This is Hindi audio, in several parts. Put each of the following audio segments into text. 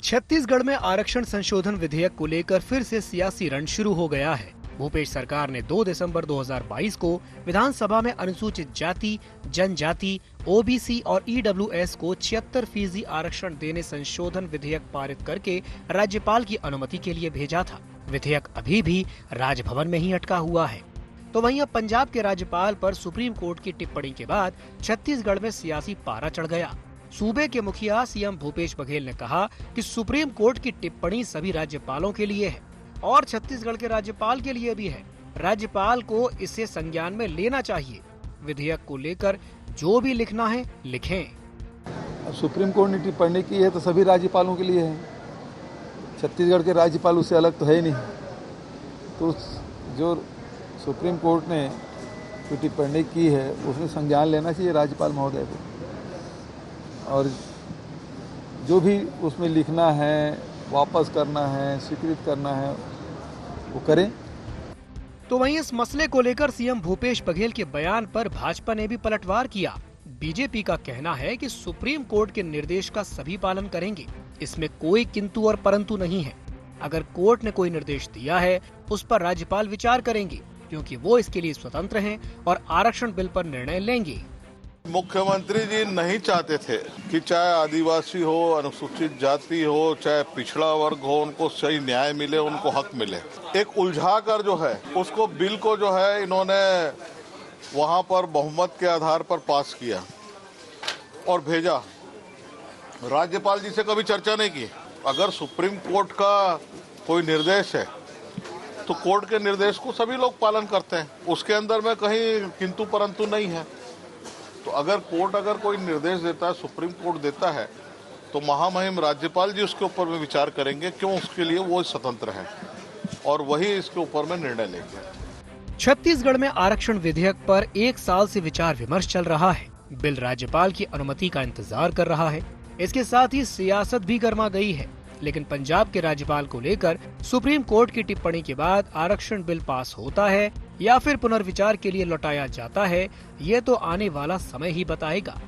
छत्तीसगढ़ में आरक्षण संशोधन विधेयक को लेकर फिर से सियासी रण शुरू हो गया है। भूपेश सरकार ने 2 दिसंबर 2022 को विधानसभा में अनुसूचित जाति, जनजाति, ओबीसी और ईडब्ल्यूएस को 76% आरक्षण देने संशोधन विधेयक पारित करके राज्यपाल की अनुमति के लिए भेजा था। विधेयक अभी भी राजभवन में ही अटका हुआ है। तो वहीं अब पंजाब के राज्यपाल पर सुप्रीम कोर्ट की टिप्पणी के बाद छत्तीसगढ़ में सियासी पारा चढ़ गया। सूबे के मुखिया सीएम भूपेश बघेल ने कहा कि सुप्रीम कोर्ट की टिप्पणी सभी राज्यपालों के लिए है और छत्तीसगढ़ के राज्यपाल के लिए भी है। राज्यपाल को इसे संज्ञान में लेना चाहिए। विधेयक को लेकर जो भी लिखना है लिखें। सुप्रीम कोर्ट ने टिप्पणी की है तो सभी राज्यपालों के लिए है। छत्तीसगढ़ के राज्यपाल उससे अलग तो है ही नहीं। तो जो सुप्रीम कोर्ट ने जो टिप्पणी की है उसमें संज्ञान लेना चाहिए राज्यपाल महोदय को, और जो भी उसमें लिखना है, वापस करना है, स्वीकृत करना है, वो करें। तो वहीं इस मसले को लेकर सीएम भूपेश बघेल के बयान पर भाजपा ने भी पलटवार किया। बीजेपी का कहना है कि सुप्रीम कोर्ट के निर्देश का सभी पालन करेंगे, इसमें कोई किंतु और परंतु नहीं है। अगर कोर्ट ने कोई निर्देश दिया है उस पर राज्यपाल विचार करेंगे, क्योंकि वो इसके लिए स्वतंत्र हैं और आरक्षण बिल पर निर्णय लेंगे। मुख्यमंत्री जी नहीं चाहते थे कि चाहे आदिवासी हो, अनुसूचित जाति हो, चाहे पिछड़ा वर्ग हो, उनको सही न्याय मिले, उनको हक मिले। एक उलझा कर जो है उसको बिल को जो है इन्होंने वहां पर बहुमत के आधार पर पास किया और भेजा। राज्यपाल जी से कभी चर्चा नहीं की। अगर सुप्रीम कोर्ट का कोई निर्देश है तो कोर्ट के निर्देश को सभी लोग पालन करते हैं, उसके अंदर में कहीं किंतु परंतु नहीं है। तो अगर कोर्ट अगर कोई निर्देश देता है, सुप्रीम कोर्ट देता है, तो महामहिम राज्यपाल जी उसके ऊपर में विचार करेंगे, क्यों उसके लिए वो स्वतंत्र है और वही इसके ऊपर में निर्णय लेंगे। छत्तीसगढ़ में आरक्षण विधेयक पर 1 साल से विचार विमर्श चल रहा है। बिल राज्यपाल की अनुमति का इंतजार कर रहा है। इसके साथ ही सियासत भी गर्मा गई है। लेकिन पंजाब के राज्यपाल को लेकर सुप्रीम कोर्ट की टिप्पणी के बाद आरक्षण बिल पास होता है या फिर पुनर्विचार के लिए लौटाया जाता है, ये तो आने वाला समय ही बताएगा।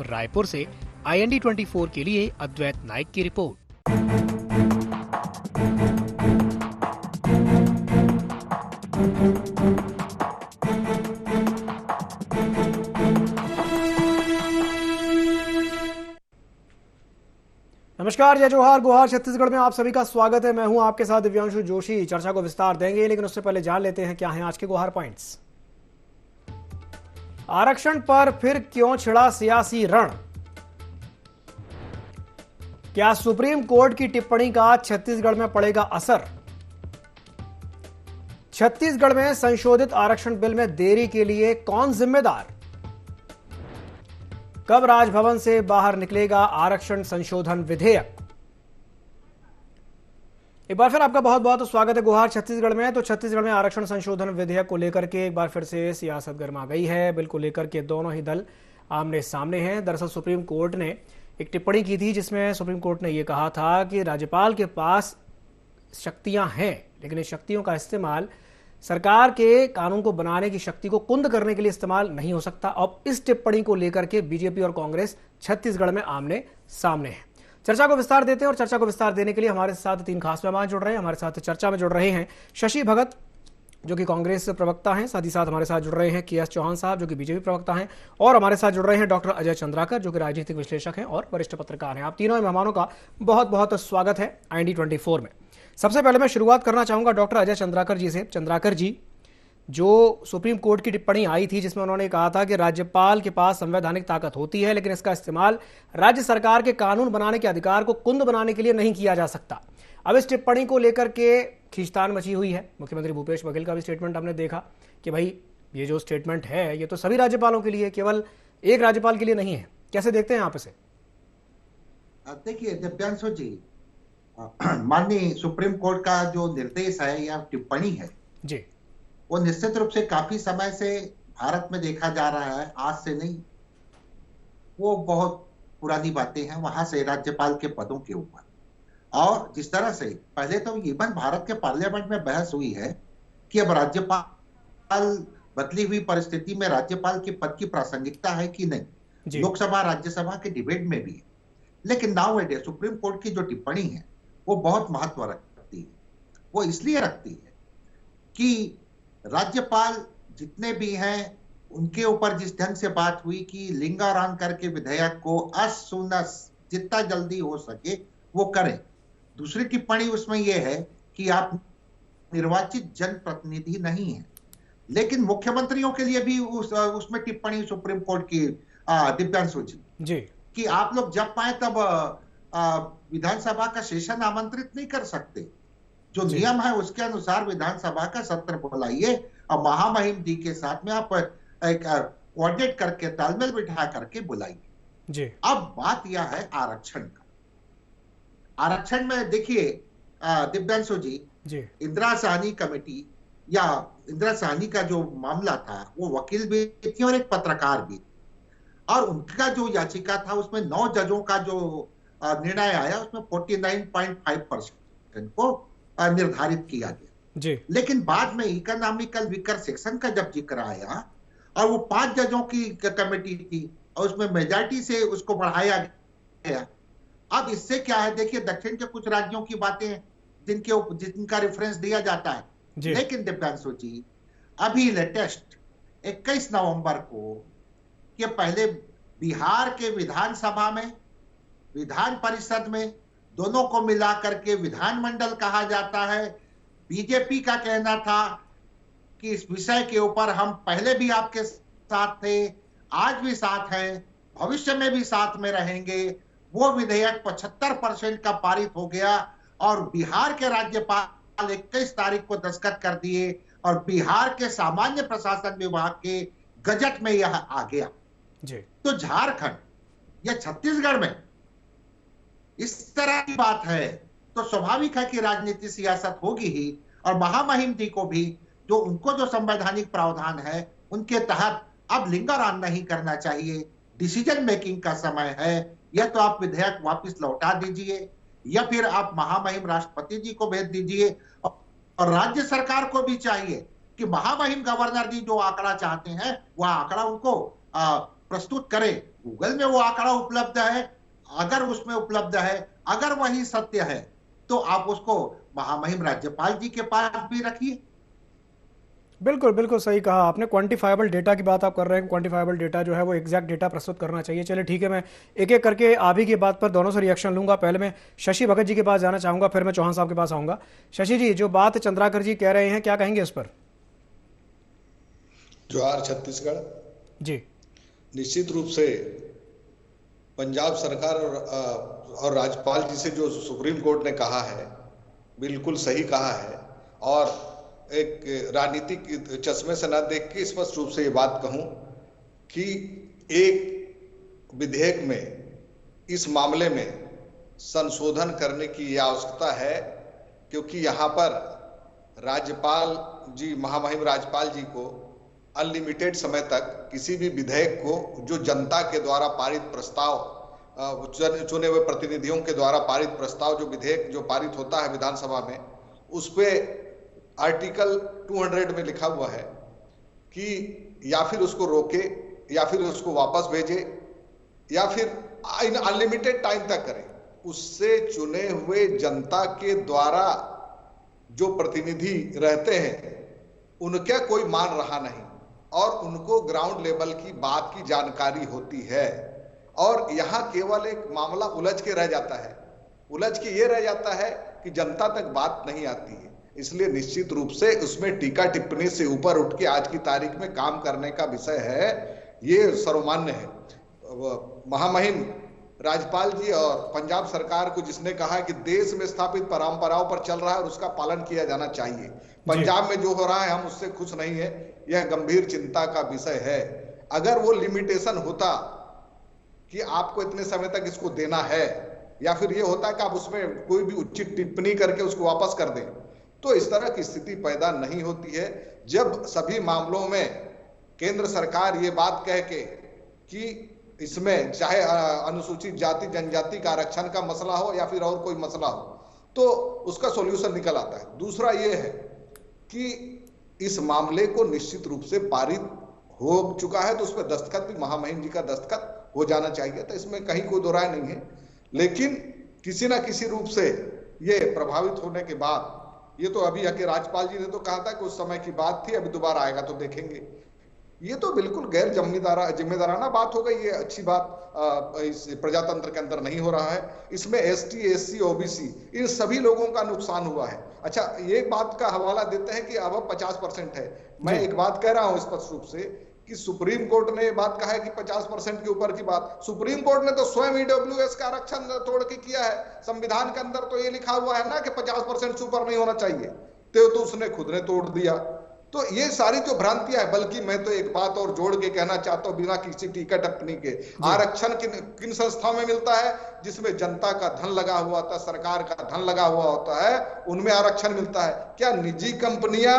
रायपुर से IND 24 के लिए अद्वैत नाइक की रिपोर्ट। नमस्कार, जय जोहार, गुहार। छत्तीसगढ़ में आप सभी का स्वागत है। मैं हूं आपके साथ दिव्यांशु जोशी। चर्चा को विस्तार देंगे, लेकिन उससे पहले जान लेते हैं क्या हैं आज के गुहार पॉइंट्स। आरक्षण पर फिर क्यों छिड़ा सियासी रण? क्या सुप्रीम कोर्ट की टिप्पणी का छत्तीसगढ़ में पड़ेगा असर? छत्तीसगढ़ में संशोधित आरक्षण बिल में देरी के लिए कौन जिम्मेदार? कब राजभवन से बाहर निकलेगा आरक्षण संशोधन विधेयक? एक बार फिर आपका बहुत बहुत स्वागत है गुहार छत्तीसगढ़ में। तो छत्तीसगढ़ में आरक्षण संशोधन विधेयक को लेकर के एक बार फिर से सियासत गर्मा गई है। बिल को लेकर के दोनों ही दल आमने सामने हैं। दरअसल सुप्रीम कोर्ट ने एक टिप्पणी की थी जिसमें सुप्रीम कोर्ट ने यह कहा था कि राज्यपाल के पास शक्तियां हैं, लेकिन इस शक्तियों का इस्तेमाल सरकार के कानून को बनाने की शक्ति को कुंद करने के लिए इस्तेमाल नहीं हो सकता। अब इस टिप्पणी को लेकर के बीजेपी और कांग्रेस छत्तीसगढ़ में आमने सामने है। चर्चा को विस्तार देते हैं और चर्चा को विस्तार देने के लिए हमारे साथ 3 खास मेहमान जुड़ रहे हैं। हमारे साथ चर्चा में जुड़ रहे हैं शशि भगत, जो कि कांग्रेस प्रवक्ता हैं। साथ ही साथ हमारे साथ जुड़ रहे हैं KS चौहान साहब, जो कि बीजेपी प्रवक्ता हैं। और हमारे साथ जुड़ रहे हैं डॉक्टर अजय चंद्राकर, जो कि राजनीतिक विश्लेषक हैं और वरिष्ठ पत्रकार हैं। आप तीनों मेहमानों का बहुत बहुत स्वागत है IND 24 में। सबसे पहले मैं शुरुआत करना चाहूंगा डॉक्टर अजय चंद्राकर जी से। चंद्राकर जी, जो सुप्रीम कोर्ट की टिप्पणी आई थी जिसमें उन्होंने कहा था कि राज्यपाल के पास संवैधानिक ताकत होती है, लेकिन इसका इस्तेमाल राज्य सरकार के कानून बनाने के अधिकार को कुंद बनाने के लिए नहीं किया जा सकता। अब इस टिप्पणी को लेकर के खींचतान मची हुई है। मुख्यमंत्री भूपेश बघेल का भी स्टेटमेंट हमने देखा कि भाई ये जो स्टेटमेंट है ये तो सभी राज्यपालों के लिए, केवल एक राज्यपाल के लिए नहीं है। कैसे देखते हैं आप इसे? देखिए दिव्यांशु जी, माननीय सुप्रीम कोर्ट का जो निर्देश है या टिप्पणी है जी, वो निश्चित रूप से काफी समय से भारत में देखा जा रहा है, आज से नहीं। वो बहुत पुरानी बातें हैं वहां से राज्यपाल के पदों के ऊपर। और जिस तरह से पहले तो इवन भारत के पार्लियामेंट में बहस हुई है कि अब राज्यपाल बदली हुई परिस्थिति में राज्यपाल के पद की प्रासंगिकता है कि नहीं, लोकसभा राज्यसभा के डिबेट में भी है। लेकिन नाउ एडे सुप्रीम कोर्ट की जो टिप्पणी है वो बहुत महत्व रखती है। वो इसलिए रखती है कि राज्यपाल जितने भी हैं उनके ऊपर जिस ढंग से बात हुई कि लिंगारान करके विधेयक को जितना जल्दी हो सके वो करें। दूसरी टिप्पणी उसमें यह है कि आप निर्वाचित जनप्रतिनिधि नहीं हैं। लेकिन मुख्यमंत्रियों के लिए भी उसमें टिप्पणी सुप्रीम कोर्ट की दिव्यांशु जी कि आप लोग जब पाए तब विधानसभा का सेशन आमंत्रित नहीं कर सकते। जो नियम है उसके अनुसार विधानसभा का सत्र बुलाइए और महामहिम जी के साथ में आप एक कोऑर्डिनेट करके तालमेल बिठा करके बुलाइए। अब बात यह है आरक्षण का। आरक्षण में देखिए दिव्यांशु जी, इंदिरा साहनी कमेटी या इंदिरा साहनी का जो मामला था वो वकील भी थी और एक पत्रकार भी, और उनका जो याचिका था उसमें 9 जजों का जो निर्णय आया उसमें 49.5% को निर्धारित किया गया। लेकिन बाद में इकोनॉमिकल वीकर सेक्शन का जब जिक्र आया और वो 5 जजों की कमेटी थी और उसमें मेजॉरिटी से उसको बढ़ाया गया। अब इससे क्या है, देखिए दक्षिण के कुछ राज्यों की बातें जिनका रेफरेंस दिया जाता है, लेकिन दिव्यांशु जी अभी लेटेस्ट 21 नवंबर को कि पहले बिहार के विधानसभा में, विधान परिषद में, दोनों को मिला करके विधानमंडल कहा जाता है। बीजेपी का कहना था कि इस विषय के ऊपर हम पहले भी आपके साथ थे, आज भी साथ हैं, भविष्य में भी साथ में रहेंगे। वो विधेयक 75% का पारित हो गया और बिहार के राज्यपाल 21 तारीख को दस्तखत कर दिए और बिहार के सामान्य प्रशासन विभाग के गजट में यह आ गया। तो झारखंड या छत्तीसगढ़ में इस तरह की बात है तो स्वाभाविक है कि राजनीति सियासत होगी ही, और महामहिम जी को भी उनको जो संवैधानिक प्रावधान है उनके तहत अब लिंगारान नहीं करना चाहिए। डिसीजन मेकिंग का समय है, या तो आप विधेयक वापस लौटा दीजिए या फिर आप महामहिम राष्ट्रपति जी को भेज दीजिए, और राज्य सरकार को भी चाहिए कि महामहिम गवर्नर जी जो आंकड़ा चाहते हैं वह आंकड़ा उनको प्रस्तुत करे। गूगल में वो आंकड़ा उपलब्ध है, अगर उसमें उपलब्ध है, अगर वही सत्य है तो आप उसको महामहिम राज्यपाल जी के पास भी रखिए। बिल्कुल बिल्कुल सही कहा आपने। क्वांटिफाइबल डेटा की बात आप कर रहे हैं, क्वांटिफाइबल डेटा जो है वो एग्जैक्ट डेटा प्रस्तुत करना चाहिए। चलिए ठीक है, मैं एक एक करके आप ही की बात पर दोनों से रिएक्शन लूंगा। पहले मैं शशि भगत जी के पास जाना चाहूंगा, फिर मैं चौहान साहब के पास आऊंगा। शशि जी, जो बात चंद्राकर जी कह रहे हैं, क्या कहेंगे इस पर? जोहार छत्तीसगढ़ जी। निश्चित रूप से पंजाब सरकार और राज्यपाल जी से जो सुप्रीम कोर्ट ने कहा है बिल्कुल सही कहा है, और एक राजनीतिक चश्मे से न देख के स्पष्ट रूप से ये बात कहूं कि एक विधेयक में इस मामले में संशोधन करने की आवश्यकता है, क्योंकि यहाँ पर राज्यपाल जी, महामहिम राज्यपाल जी को अनलिमिटेड समय तक किसी भी विधेयक को जो जनता के द्वारा पारित प्रस्ताव, चुने हुए प्रतिनिधियों के द्वारा पारित प्रस्ताव, जो विधेयक जो पारित होता है विधानसभा में, उस पे आर्टिकल 200 में लिखा हुआ है कि या फिर उसको रोके या फिर उसको वापस भेजे या फिर अनलिमिटेड टाइम तक करे। उससे चुने हुए जनता के द्वारा जो प्रतिनिधि रहते हैं उनका कोई मान रहा नहीं, और उनको ग्राउंड लेवल की बात की जानकारी होती है, और यहाँ केवल एक मामला उलझ के रह जाता है। उलझ के ये रह जाता है कि जनता तक बात नहीं आती है। इसलिए निश्चित रूप से उसमें टीका टिप्पणी से ऊपर उठ के आज की तारीख में काम करने का विषय है, ये सर्वमान्य है। महामहिम राज्यपाल जी और पंजाब सरकार को जिसने कहा कि देश में स्थापित परंपराओं पर चल रहा है और उसका पालन किया जाना चाहिए। पंजाब में जो हो रहा है हम उससे खुश नहीं है, यह गंभीर चिंता का विषय है। अगर वो लिमिटेशन होता कि आपको इतने समय तक इसको देना है, या फिर ये होता है कि आप उसमें कोई भी उचित टिप्पणी करके उसको वापस कर दें, तो इस तरह की स्थिति पैदा नहीं होती है। जब सभी मामलों में केंद्र सरकार ये बात कह के कि इसमें चाहे अनुसूचित जाति जनजाति का आरक्षण का मसला हो या फिर और कोई मसला हो, तो उसका सॉल्यूशन निकल आता है। दूसरा ये है कि इस मामले को निश्चित रूप से पारित हो चुका है, तो उस पर दस्तखत भी महामहिम जी का दस्तखत हो जाना चाहिए, तो इसमें कहीं कोई दो राय नहीं है। लेकिन किसी ना किसी रूप से ये प्रभावित होने के बाद, ये तो अभी आके राज्यपाल जी ने तो कहा था कि उस समय की बात थी, अभी दोबारा आएगा तो देखेंगे। ये तो बिल्कुल गैर जिम्मेदाराना बात हो गई। ये अच्छी बात इस प्रजातंत्र के अंदर नहीं हो रहा है। इसमें एसटी, एससी, ओबीसी इन सभी लोगों का नुकसान हुआ है। अच्छा, एक बात का हवाला देते हैं कि अब 50% है। मैं एक बात कह रहा हूं स्पष्ट रूप से कि सुप्रीम कोर्ट ने बात कहा है कि 50% के ऊपर की बात, सुप्रीम कोर्ट ने तो स्वयं ईडब्ल्यूएस का आरक्षण तोड़ के किया है। संविधान के अंदर तो ये लिखा हुआ है ना कि 50% से ऊपर नहीं होना चाहिए, तो उसने खुद ने तोड़ दिया। तो ये सारी जो भ्रांतियां है, बल्कि मैं तो एक बात और जोड़ के कहना चाहता हूं बिना किसी टीका टिप्पणी के, आरक्षण किन संस्थाओं में मिलता है? जिसमें जनता का धन लगा हुआ होता है, सरकार का धन लगा हुआ होता है, उनमें आरक्षण मिलता है। क्या निजी कंपनियां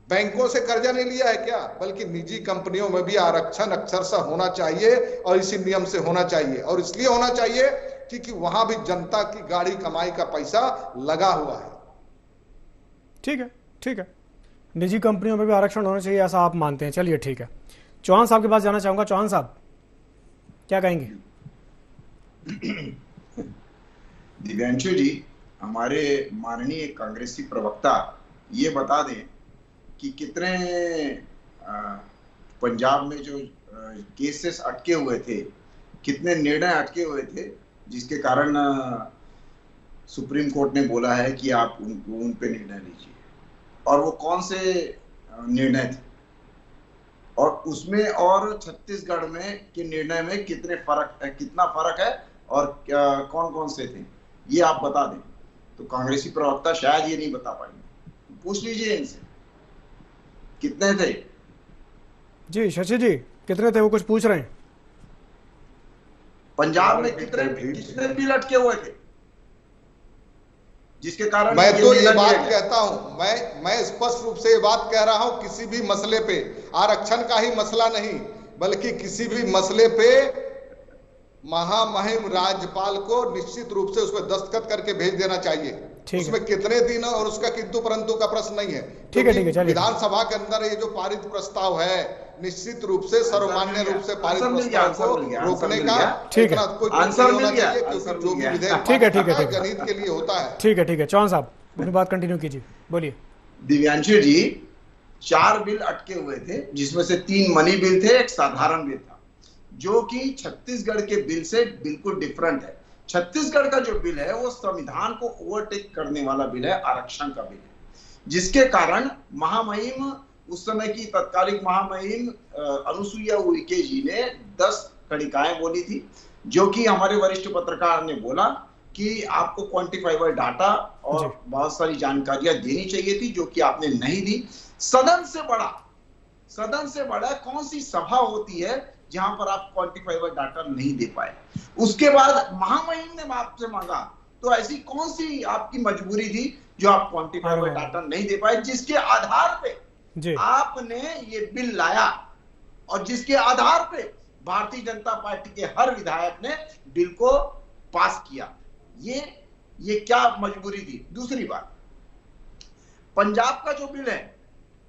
बैंकों से कर्जा नहीं लिया है क्या? बल्कि निजी कंपनियों में भी आरक्षण अक्षरशः होना चाहिए और इसी नियम से होना चाहिए। और इसलिए होना चाहिए क्योंकि वहां भी जनता की गाड़ी कमाई का पैसा लगा हुआ है। ठीक है, ठीक है, निजी कंपनियों में भी आरक्षण होना चाहिए ऐसा आप मानते हैं। चलिए ठीक है, चौहान साहब के पास जाना चाहूंगा। चौहान साहब क्या कहेंगे? दिव्यांशु जी, हमारे माननीय कांग्रेसी प्रवक्ता ये बता दें कि कितने पंजाब में जो केसेस अटके हुए थे, कितने निर्णय अटके हुए थे, जिसके कारण सुप्रीम कोर्ट ने बोला है कि आप उन पे निर्णय लीजिए। और वो कौन से निर्णय थे, और उसमें और छत्तीसगढ़ में के निर्णय में कितना फर्क है, और कौन कौन से थे, ये आप बता दें। तो कांग्रेसी प्रवक्ता शायद ये नहीं बता पाएंगे, पूछ लीजिए इनसे कितने थे। जी शशि जी, कितने थे? वो कुछ पूछ रहे हैं। पंजाब में कितने बिल अटके हुए थे, जिसके कारण मैं तो ये बात कहता हूं, मैं स्पष्ट रूप से ये बात कह रहा हूं, किसी भी मसले पे, आरक्षण का ही मसला नहीं बल्कि किसी भी मसले पे महामहिम राज्यपाल को निश्चित रूप से उस पर दस्तखत करके भेज देना चाहिए। उसमें कितने दिन और उसका किंतु परंतु का प्रश्न नहीं है। ठीक है, ठीक है, चलिए। विधानसभा के अंदर ये जो पारित प्रस्ताव है, निश्चित रूप से सर्वमान्य रूप से पारित प्रस्ताव को रोकने का आंसर मिल गया। क्योंकि जो भी विधेयक ठीक है, ठीक है, जनहित के लिए होता है। ठीक है, ठीक है, चौहान साहब अपनी बात कंटिन्यू कीजिए, बोलिए। दिव्यांशु जी, 4 बिल अटके हुए थे, जिसमें से 3 मनी बिल थे, एक साधारण बिल था, जो कि छत्तीसगढ़ के बिल से बिल्कुल डिफरेंट है। छत्तीसगढ़ का जो बिल है वो संविधान को ओवरटेक करने वाला बिल है, आरक्षण का बिल है, जिसके कारण महामहिम, उस समय की तत्कालिक महामहिम अनुसुईया उइके जी ने 10 कड़िकाएं बोली थी, जो कि हमारे वरिष्ठ पत्रकार ने बोला कि आपको क्वांटिफाइबल डाटा और बहुत सारी जानकारियां देनी चाहिए थी, जो कि आपने नहीं दी। सदन से बड़ा कौन सी सभा होती है जहां पर आप क्वांटिफाइबल डाटा नहीं दे पाए? उसके बाद महामहिम ने आपसे मांगा, तो ऐसी कौन सी आपकी मजबूरी थी जो आप क्वांटिफाइबल डाटा नहीं दे पाए, जिसके आधार पे आपने ये बिल लाया और जिसके आधार पे भारतीय जनता पार्टी के हर विधायक ने बिल को पास किया? ये क्या मजबूरी थी? दूसरी बात, पंजाब का जो बिल है,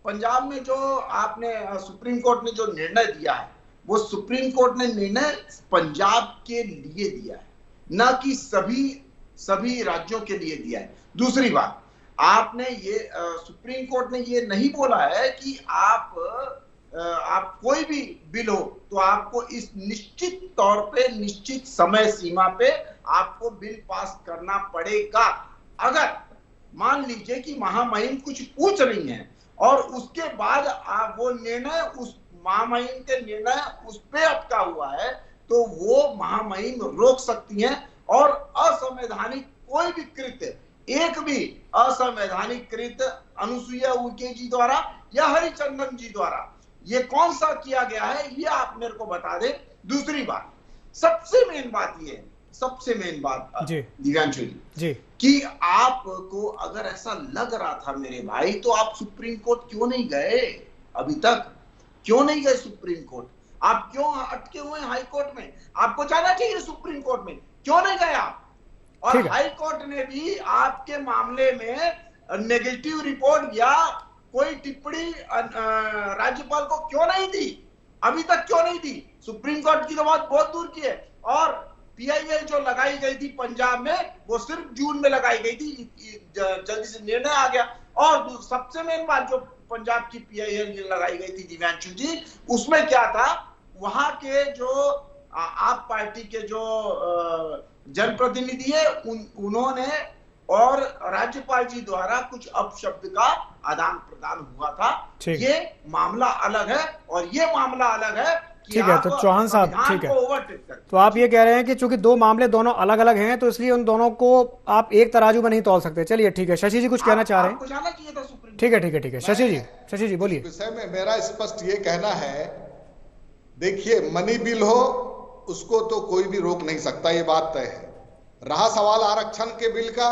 पंजाब में जो आपने सुप्रीम कोर्ट ने जो निर्णय दिया है, वो सुप्रीम कोर्ट ने निर्णय पंजाब के लिए दिया है, ना कि सभी राज्यों के लिए दिया है। दूसरी बात, आपने ये सुप्रीम कोर्ट ने ये नहीं बोला है कि आप कोई भी बिल हो तो आपको इस निश्चित तौर पे, निश्चित समय सीमा पे आपको बिल पास करना पड़ेगा। अगर मान लीजिए कि महामहिम कुछ पूछ रही हैं और उसके बाद आप वो निर्णय, उस महामहिम के निर्णय उस पे अटका हुआ है, तो वो महामहिम रोक सकती हैं और असंवैधानिक कोई भी कृत्य, एक भी असंवैधानिक कृत्य अनुसुईया उइके जी द्वारा या हरिचंदन जी द्वारा ये कौन सा किया गया है, ये आप मेरे को बता दें। दूसरी बात, सबसे मेन बात दिव्यांशु जी, कि आपको अगर ऐसा लग रहा था मेरे भाई, तो आप सुप्रीम कोर्ट क्यों नहीं गए? अभी तक क्यों नहीं गए सुप्रीम कोर्ट? आप क्यों अटके हुए हाई कोर्ट में? आपको जाना चाहिए सुप्रीम कोर्ट में, क्यों नहीं गए आप? और हाई कोर्ट ने भी आपके मामले में नेगेटिव रिपोर्ट या कोई टिप्पणी राज्यपाल को क्यों नहीं दी, अभी तक क्यों नहीं दी? सुप्रीम कोर्ट की तो बात बहुत दूर की है। और पीआईएल जो लगाई गई थी पंजाब में, वो सिर्फ जून में लगाई गई थी, जल्दी से निर्णय आ गया। और सबसे मेन बात जो पंजाब की पीआईएल लगाई गई थी दिव्यांशु जी, उसमें क्या था, वहां के जो आप पार्टी के जो जनप्रतिनिधि है उन्होंने और राज्यपाल जी द्वारा कुछ अपशब्द का आदान प्रदान हुआ था। ये मामला अलग है और ये मामला अलग है। ठीक है, तो चौहान साहब, ठीक है, तो आप ये कह रहे हैं कि चूंकि दो मामले दोनों अलग अलग हैं तो इसलिए उन दोनों को आप एक तराजू में नहीं तोल सकते। चलिए ठीक है, शशि जी कुछ कहना चाह रहे हैं? ठीक है ठीक है ठीक है, शशि जी बोलिए। विषय में मेरा स्पष्ट ये कहना है, देखिए मनी बिल हो उसको तो कोई भी रोक नहीं सकता, ये बात तय है। रहा सवाल आरक्षण के बिल का,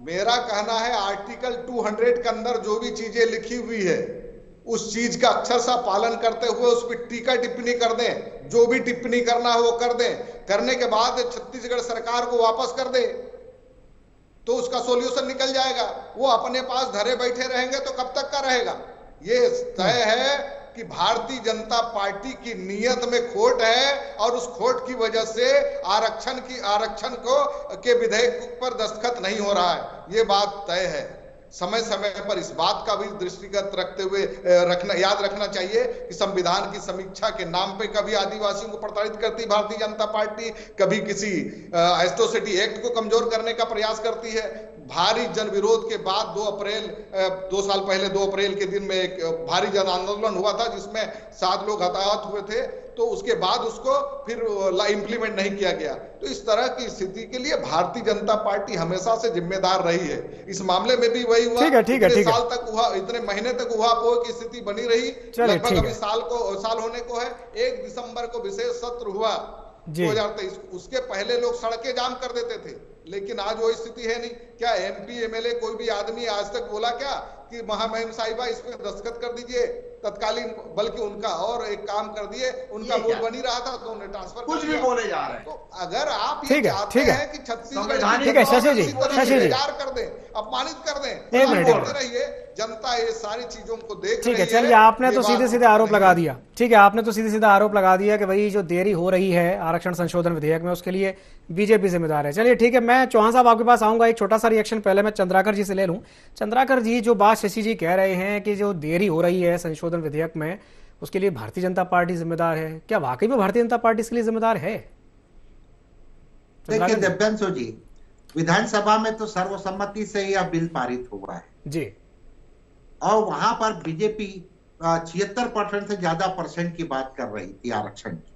मेरा कहना है आर्टिकल 200 के अंदर जो भी चीजें लिखी हुई है उस चीज का अक्षरशः पालन करते हुए उस पर टीका टिप्पणी कर दें, जो भी टिप्पणी करना है वो कर दें। करने के बाद छत्तीसगढ़ सरकार को वापस कर दे तो उसका सॉल्यूशन निकल जाएगा। वो अपने पास धरे बैठे रहेंगे तो कब तक का रहेगा? ये तय है कि भारतीय जनता पार्टी की नीयत में खोट है और उस खोट की वजह से आरक्षण के विधेयक पर दस्तखत नहीं हो रहा है। ये बात तय है। समय समय पर इस बात का भी दृष्टिगत रखते हुए याद रखना चाहिए कि संविधान की समीक्षा के नाम पे कभी आदिवासियों को प्रताड़ित करती भारतीय जनता पार्टी, कभी किसी एट्रोसिटी एक्ट को कमजोर करने का प्रयास करती है। भारी जन विरोध के बाद 2 साल पहले 2 अप्रैल के दिन में एक भारी जन आंदोलन हुआ था जिसमें 7 लोग हताहत हुए थे, तो उसके बाद उसको फिर इंप्लीमेंट नहीं किया गया। तो इस तरह की स्थिति के लिए भारतीय जनता पार्टी हमेशा से जिम्मेदार रही है। इस मामले में भी वही हुआ। इतने साल तक हुआ, इतने महीने तक उहापोह की स्थिति बनी रही। लगभग अभी साल होने को है। 1 दिसंबर को विशेष सत्र हुआ 2023, उसके पहले लोग सड़कें जाम कर देते थे, लेकिन आज वो स्थिति है नहीं। क्या एमपी एमएलए कोई भी आदमी आज तक बोला क्या कि महामहिम साहिबा इसमें दस्तखत कर दीजिए तत्कालीन? बल्कि उनका और एक काम कर दिए, उनका मूड बनी रहा था तो उन्हें ट्रांसफर कुछ भी बोले जा रहे हैं। तो अगर आप ये चाहते हैं कि छत्तीसगढ़ ठीक है शशि जी कर दें, अपमानित कर दें, एक मिनट रहिए, जनता ये सारी चीजों को देख ठीक है। चलिए, आपने तो सीधे सीधे आरोप लगा दिया। ठीक है, आपने तो सीधे सीधे आरोप लगा दिया कि भाई जो देरी हो रही है आरक्षण संशोधन विधेयक में उसके लिए बीजेपी जिम्मेदार है। चलिए ठीक है, मैं चौहान साहब आपके पास आऊंगा। एक छोटा सा रिएक्शन पहले मैं चंद्राकर जी से ले लूं। चंद्राकर जी, जो बात शशि जी कह रहे हैं कि जो देरी हो रही है संशोधन विधेयक में उसके लिए भारतीय जनता पार्टी जिम्मेदार है, क्या वाकई में भारतीय जनता पार्टी इसके लिए जिम्मेदार है? देखिए दिव्यांशु जी, विधानसभा में तो सर्वसम्मति से यह बिल पारित हुआ है जी, और वहां पर बीजेपी 76% से ज्यादा परसेंट की बात कर रही थी आरक्षण की,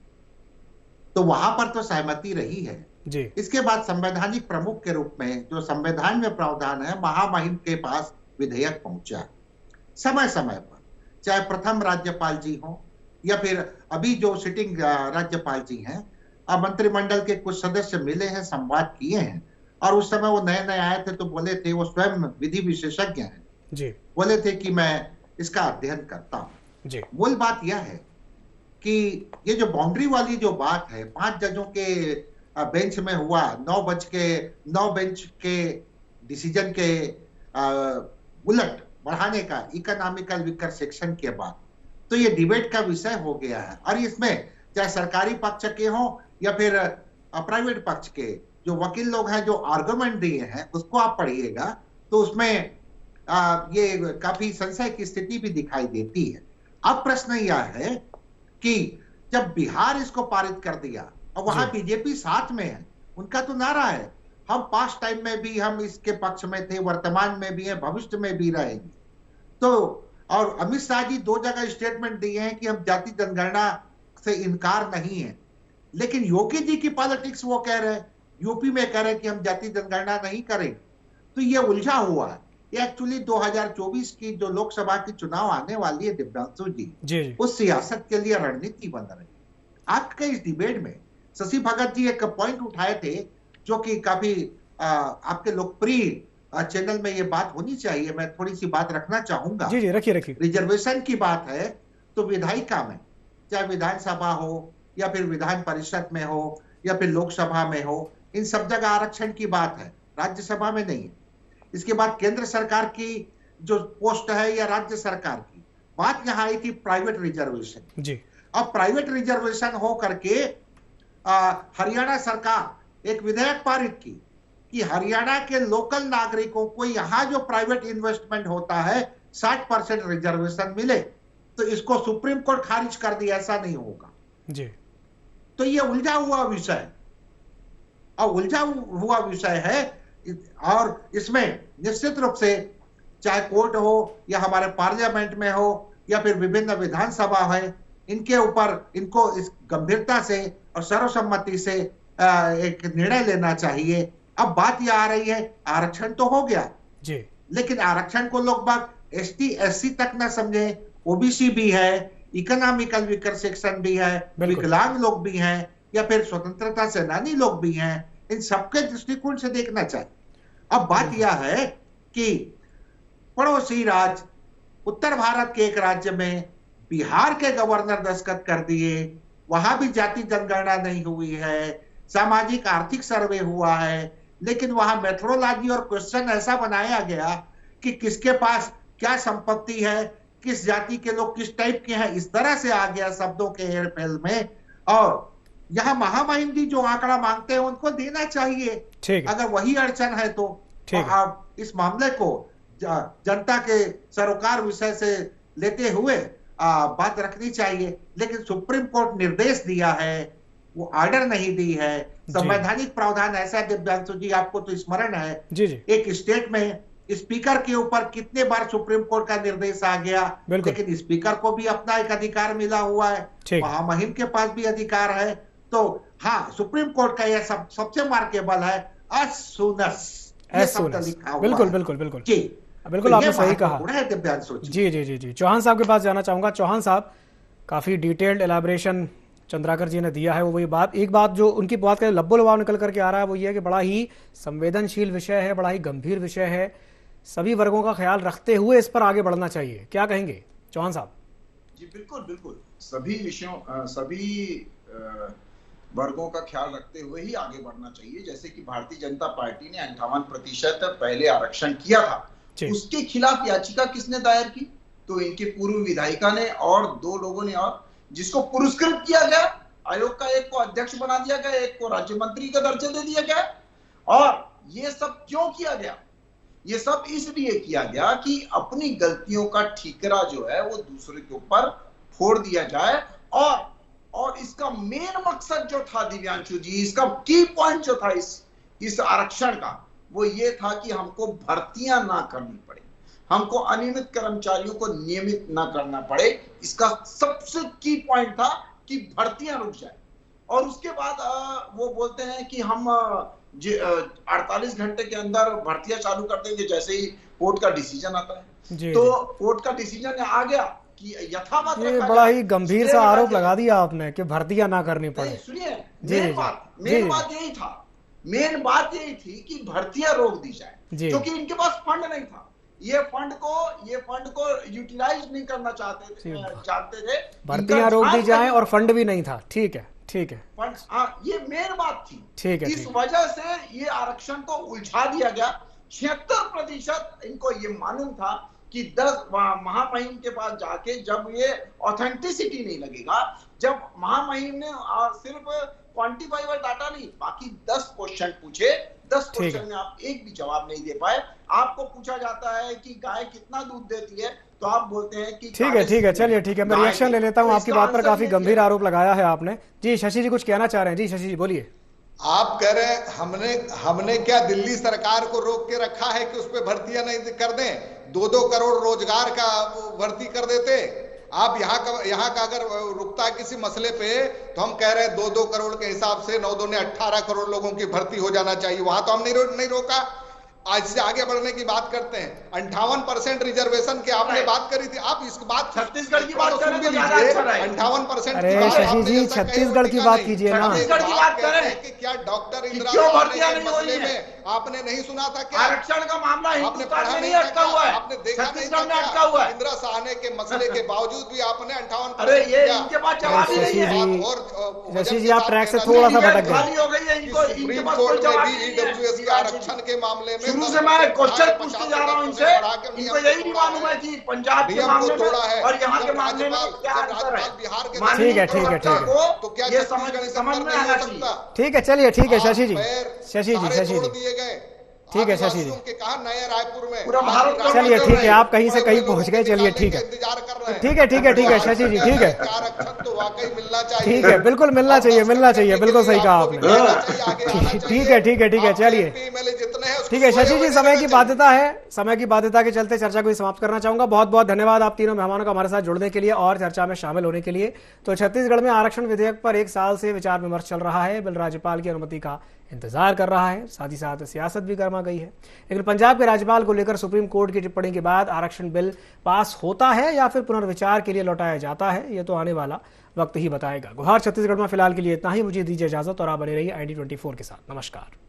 तो वहां पर तो सहमति रही है जी। इसके बाद संवैधानिक प्रमुख के रूप में जो संविधान में प्रावधान है, महामहिम के पास विधेयक पहुंचा समय समय पर, चाहे प्रथम राज्यपाल जी हो या फिर अभी जो सिटिंग राज्यपाल जी हैं। अब मंत्रिमंडल के कुछ सदस्य मिले हैं, संवाद किए हैं, और उस समय वो नए नए आए थे तो बोले थे, वो स्वयं विधि विशेषज्ञ हैं जी, बोले थे कि मैं इसका अध्ययन करता हूं जी। मूल बात यह है कि ये जो बाउंड्री वाली जो बात है 5 जजों के बेंच में हुआ, 9 बेंच के डिसीजन के उलट बढ़ाने का इकोनॉमिकल वीकर सेक्शन के बाद, तो ये डिबेट का विषय हो गया है। और इसमें चाहे सरकारी पक्ष के हो या फिर प्राइवेट पक्ष के जो वकील लोग हैं जो आर्गुमेंट दिए हैं उसको आप पढ़िएगा तो उसमें ये काफी संशय की स्थिति भी दिखाई देती है। अब प्रश्न यह है कि जब बिहार इसको पारित कर दिया और वहां बीजेपी साथ में है, उनका तो नारा है हम पास्ट टाइम में भी हम इसके पक्ष में थे, वर्तमान में भी है, भविष्य में भी रहेंगे। तो और अमित शाह जी 2 जगह स्टेटमेंट दिए हैं कि हम जाति जनगणना से इनकार नहीं है, लेकिन योगी जी की पॉलिटिक्स वो कह रहे हैं, यूपी में कह रहे हैं कि हम जाति जनगणना नहीं करें। तो ये उलझा हुआ है। एक्चुअली 2024 की जो लोकसभा की चुनाव आने वाली है दिव्यांशु जी, उस सियासत के लिए रणनीति बन रही है। आपके इस डिबेट में शशि भगत जी एक पॉइंट उठाए थे जो कि काफी आपके लोकप्रिय चैनल में ये बात होनी चाहिए, मैं थोड़ी सी बात रखना चाहूंगा। जी जी, रखिए। रिजर्वेशन की बात है तो विधायिका में, चाहे विधानसभा हो या फिर विधान परिषद में हो या फिर लोकसभा में हो, इन सब जगह आरक्षण की बात है, राज्यसभा में नहीं है। इसके बाद केंद्र सरकार की जो पोस्ट है या राज्य सरकार की। बात यहाँ आई थी प्राइवेट रिजर्वेशन जी। अब प्राइवेट रिजर्वेशन हो करके हरियाणा सरकार एक विधेयक पारित की कि हरियाणा के लोकल नागरिकों को यहाँ जो प्राइवेट इन्वेस्टमेंट होता है 60% रिजर्वेशन मिले। तो इसको सुप्रीम कोर्ट खारिज कर दिया, ऐसा नहीं होगा जी। तो ये उलझा हुआ विषय और उलझा हुआ विषय है। और इसमें निश्चित रूप से चाहे कोर्ट हो या हमारे पार्लियामेंट में हो या फिर विभिन्न विधानसभा है, इनके ऊपर इनको इस गंभीरता से और सर्वसम्मति से एक निर्णय लेना चाहिए। अब बात यह आ रही है, आरक्षण तो हो गया जी, लेकिन आरक्षण को लोग बाग एसटी एससी तक ना समझे, ओबीसी भी है, इकोनॉमिकल वीकर सेक्शन भी है, विकलांग लोग भी हैं या फिर स्वतंत्रता सेनानी लोग भी हैं, इन सबके दृष्टिकोण से देखना चाहिए। अब बात यह है कि पड़ोसी राज्य उत्तर भारत के एक राज्य में बिहार के गवर्नर दस्तखत कर दिए, वहां भी जाति जनगणना नहीं हुई है, सामाजिक आर्थिक सर्वे हुआ है, लेकिन वहां मेथोडोलॉजी और क्वेश्चन ऐसा बनाया गया कि किसके पास क्या संपत्ति है, किस जाति के लोग किस टाइप के हैं, इस तरह से आ गया शब्दों के हेरफेर में। और यहाँ महामहिम जी जो आंकड़ा मांगते हैं उनको देना चाहिए, अगर वही अड़चन है तो आप इस मामले को जनता के सरोकार विषय से लेते हुए बात रखनी चाहिए। लेकिन सुप्रीम कोर्ट निर्देश दिया है, वो ऑर्डर नहीं दी है। संवैधानिक प्रावधान ऐसा, दिव्यांशु जी आपको तो स्मरण है जी। एक स्टेट में स्पीकर के ऊपर कितने बार सुप्रीम कोर्ट का निर्देश आ गया, लेकिन स्पीकर को भी अपना एक अधिकार मिला हुआ है, महामहिम के पास भी अधिकार है। तो हाँ, सुप्रीम कोर्ट का यह सबसे मार्केबल है, as soon as लिखा हुआ। बिल्कुल बिल्कुल बिल्कुल जी, बिल्कुल आपने सही कहा जी। जी जी जी। चौहान साहब के पास जाना चाहूंगा। चौहान साहब, काफी डिटेल्ड एलाबोरेशन चंद्राकर जी ने दिया है। वो वही बात, एक बात जो उनकी बात का लब्बो लबाव निकल करके आ रहा है वो ये है कि बड़ा ही संवेदनशील विषय है, बड़ा ही गंभीर विषय है, सभी वर्गों का ख्याल रखते हुए इस पर आगे बढ़ना चाहिए। क्या कहेंगे चौहान साहब? जी बिल्कुल बिल्कुल, सभी विषयों सभी वर्गों का ख्याल रखते हुए ही आगे बढ़ना चाहिए। जैसे कि भारतीय जनता पार्टी ने 58% पहले आरक्षण किया था, उसके खिलाफ याचिका किसने दायर की? तो इनके पूर्व विधायिका ने और 2 लोगों ने, और जिसको पुरस्कृत किया गया। आयोग का एक को अध्यक्ष बना दिया गया, एक को राज्य मंत्री का दर्जा दे दिया गया। और ये सब क्यों किया गया? ये सब इसलिए किया गया कि अपनी गलतियों का ठीकरा जो है वो दूसरे के ऊपर फोड़ दिया जाए। और इसका मेन मकसद जो था दिव्यांशु जी, इसका की पॉइंट जो था इस आरक्षण का, वो ये था कि हमको भर्तियां ना करनी पड़े, हमको अनियमित कर्मचारियों को नियमित ना करना पड़े। इसका सबसे की पॉइंट था कि भर्तियां रुक जाए। और उसके बाद वो बोलते हैं कि हम 48 घंटे के अंदर भर्तियां चालू कर देंगे जैसे ही कोर्ट का डिसीजन आता है। तो कोर्ट का डिसीजन आ गया कि यथावत, ये बड़ा ही गंभीर सा आरोप लगा दिया आपने कि भर्तियां ना करनी पड़े। सुनिए, मेन बात यही था, मेन बात यही थी कि भर्तियां रोक दी जाए, क्योंकि इनके पास फंड नहीं था। ये फंड को यूटिलाइज नहीं करना चाहते थे, भर्तियां रोक दी जाए और फंड भी नहीं था। ठीक है फंड, ये मेन बात थी। ठीक है, इस वजह से ये आरक्षण को उलझा दिया गया। 76% इनको ये मालूम था कि 10 महामहिम के पास जाके जब ये ऑथेंटिसिटी नहीं लगेगा, जब महामहिम ने सिर्फ क्वांटिफाइबल डाटा नहीं, बाकी 10 क्वेश्चन पूछे, 10 क्वेश्चन में आप एक भी जवाब नहीं दे पाए। आपको पूछा जाता है कि गाय कितना दूध देती है, तो आप बोलते हैं कि ठीक है, चलिए ठीक है, मैं रिएक्शन ले लेता हूँ आपकी बात पर। काफी गंभीर आरोप लगाया है आपने। जी शशि जी कुछ कहना चाह रहे हैं? जी शशि जी बोलिए। आप कह रहे हैं हमने क्या दिल्ली सरकार को रोक के रखा है कि उस पर भर्तियां नहीं कर दें? 2-2 करोड़ रोजगार का भर्ती कर देते। आप यहाँ का अगर रुकता है किसी मसले पे, तो हम कह रहे हैं 2-2 करोड़ के हिसाब से 9 दूने 18 करोड़ लोगों की भर्ती हो जाना चाहिए। वहां तो हम नहीं रोका। आज से आगे बढ़ने की बात करते हैं। 58% रिजर्वेशन की आपने बात करी थी, आप इस बात छत्तीसगढ़ की बात करें तो 58%। अरे शशि जी छत्तीसगढ़ की बात कीजिए ना। छत्तीसगढ़ की बात करें कि क्या डॉक्टर इंदिरा के मसले में आपने नहीं सुना था? क्या आरक्षण का मामला आपने पढ़ा नहीं अटका हुआ है? आपने देखा नहीं छत्तीसगढ़ में अटका हुआ है। इंदिरा साहने के मसले के बावजूद भी आपने 58%। अरे ये इनके पास जवाब ही नहीं है। और शशि जी, आप ट्रैक से थोड़ा सा भटक गए। खाली हो गई है, इनको इनके सुप्रीम पास कोर्ट कोई में जवाब भी नहीं ईडब्ल्यूएस के है। आरक्षण के मामले में शुरू से मैं क्वेश्चन पूछते जा रहा हूँ इनसे, इनको यही नहीं मालूम है कि पंजाब के मामले में और यहाँ के मामले में क्या अंतर है। ठीक है, ठीक है, ठीक है, तो क्या ये समझ में आना चाहिए। ठीक है, चलिए, ठीक है शशि जी, शशि जी, शशि जी, दिए गए, ठीक है शशि जी, के कहा नए रायपुर में पूरा भारत का चलिए ठीक है, आप कहीं से कहीं पहुंच गए, चलिए ठीक है, इंतजार कर रहे हैं। ठीक है, ठीक है, ठीक है शशि जी, ठीक है, आरक्षण तो वाकई मिलना चाहिए, ठीक है, बिल्कुल मिलना चाहिए, मिलना चाहिए, बिल्कुल सही कहा आपने। ठीक है, ठीक है, ठीक है, चलिए ठीक है शशि जी, समय की बाध्यता है, समय की बाध्यता के चलते चर्चा को समाप्त करना चाहूंगा। बहुत बहुत धन्यवाद आप तीनों मेहमानों का हमारे साथ जुड़ने के लिए और चर्चा में शामिल होने के लिए। तो छत्तीसगढ़ में आरक्षण विधेयक पर 1 साल से विचार विमर्श चल रहा है, बिल राज्यपाल की अनुमति का इंतजार कर रहा है, साथ ही साथ सियासत भी गर्मा गई है। लेकिन पंजाब के राज्यपाल को लेकर सुप्रीम कोर्ट की टिप्पणी के बाद आरक्षण बिल पास होता है या फिर पुनर्विचार के लिए लौटाया जाता है, यह तो आने वाला वक्त ही बताएगा। गुहार छत्तीसगढ़ में फिलहाल के लिए इतना ही। मुझे दीजिए इजाजत और आप बने रहिए ID24 के साथ। नमस्कार।